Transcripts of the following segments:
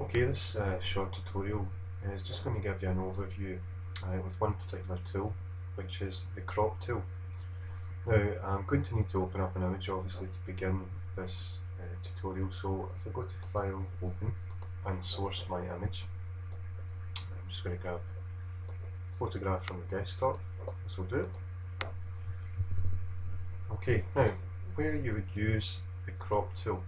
Okay, this short tutorial is just going to give you an overview with one particular tool, which is the crop tool. Now, I'm going to need to open up an image obviously to begin this tutorial, so if I go to File, Open, and source my image, I'm just going to grab a photograph from the desktop, this will do. Okay, now, where you would use the crop tool.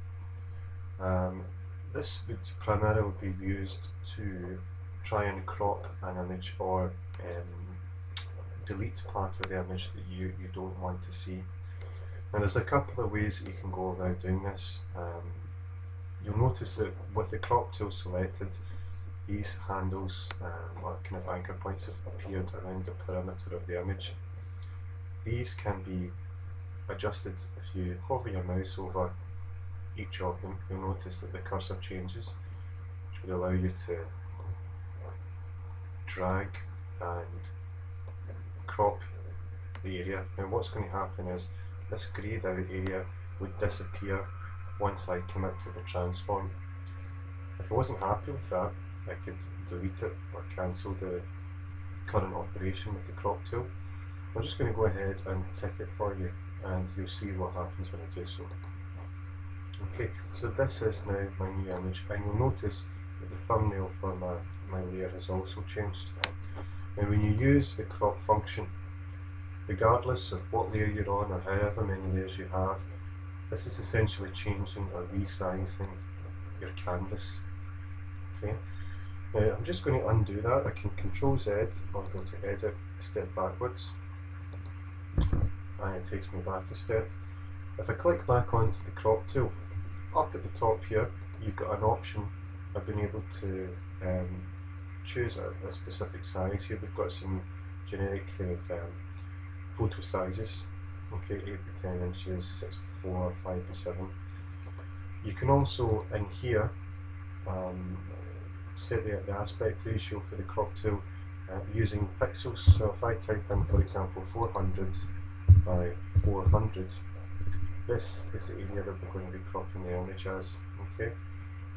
This would primarily be used to try and crop an image or delete part of the image that you don't want to see. Now there's a couple of ways that you can go about doing this. You'll notice that with the crop tool selected, these handles or kind of anchor points have appeared around the perimeter of the image. These can be adjusted if you hover your mouse over each of them. You'll notice that the cursor changes, which would allow you to drag and crop the area. Now what's going to happen is this greyed out area would disappear once I commit to the transform. If I wasn't happy with that, I could delete it or cancel the current operation with the crop tool. I'm just going to go ahead and tick it for you, and you'll see what happens when I do so. Okay, so this is now my new image, and you'll notice that the thumbnail for my layer has also changed. Now when you use the crop function, regardless of what layer you're on or however many layers you have, this is essentially changing or resizing your canvas. Okay. Now I'm just going to undo that. I can Control Z or go to Edit, step backwards, and it takes me back a step. If I click back onto the crop tool, up at the top here you've got an option. I've been able to choose a specific size. Here we've got some generic kind of photo sizes, okay, 8 by 10 inches, 6 by 4, 5 by 7. You can also in here set the aspect ratio for the crop tool using pixels. So if I type in, for example, 400 by 400, this is the area that we're going to be cropping the image as, okay,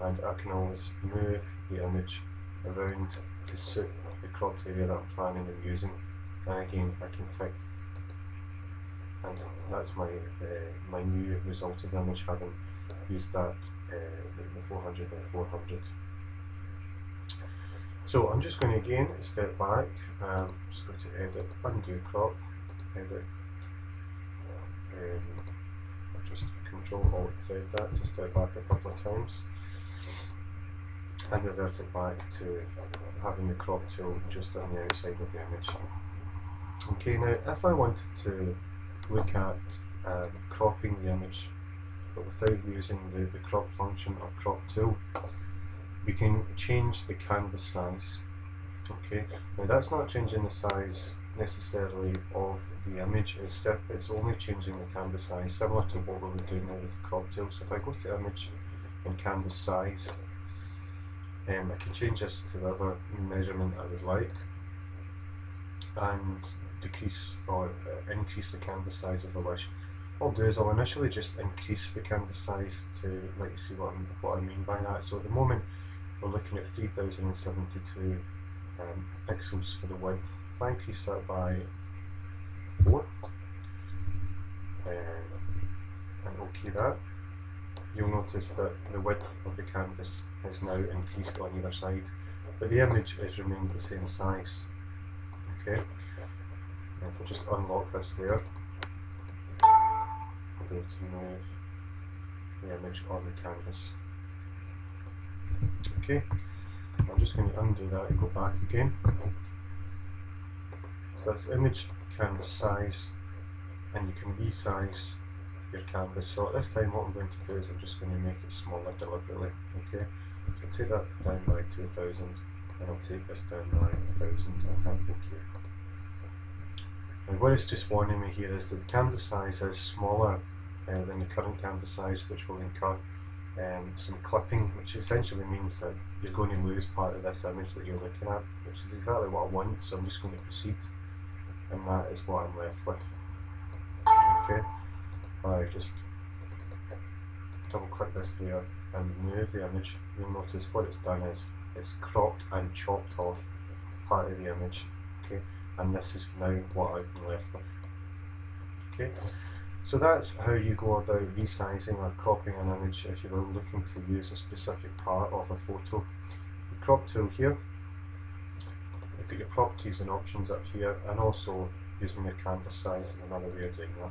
and I can always move the image around to suit the cropped area that I'm planning on using, and again I can tick, and that's my new resulted image, having used that the 400 by 400. So I'm just going to again step back, just go to Edit, Undo Crop, Edit, just Control Alt Z that to step back a couple of times, and revert it back to having the crop tool just on the outside of the image. Okay, now if I wanted to look at cropping the image but without using the crop function or crop tool, we can change the canvas size. Okay, now that's not changing the size necessarily of the image, it's only changing the canvas size, similar to what we were doing now with the crop tool. So if I go to Image and Canvas Size, I can change this to whatever measurement I would like, and decrease or increase the canvas size if I wish. What I'll do is I'll initially just increase the canvas size to let you see what I mean by that. So at the moment we're looking at 3072 pixels for the width. If I increase that by 4 and OK that, you'll notice that the width of the canvas is now increased on either side, but the image has remained the same size. Okay, and if I just unlock this layer, I'll be able to move the image on the canvas. Okay, I'm just going to undo that and go back again. So that's image, canvas size, and you can resize your canvas. So at this time what I'm going to do is I'm just going to make it smaller deliberately. Okay, so I'll take that down by 2000, and I'll take this down by 1000 and hit OK. And what it's just warning me here is that the canvas size is smaller than the current canvas size, which will incur some clipping, which essentially means that you're going to lose part of this image that you're looking at, which is exactly what I want. So I'm just going to proceed, and that is what I'm left with. Okay, I just double click this layer and move the image, you'll notice what it's done is it's cropped and chopped off part of the image. Okay, and this is now what I've been left with. Okay, so that's how you go about resizing or cropping an image if you were looking to use a specific part of a photo. The crop tool here, you've got your properties and options up here, and also using your canvas size is another way of doing that.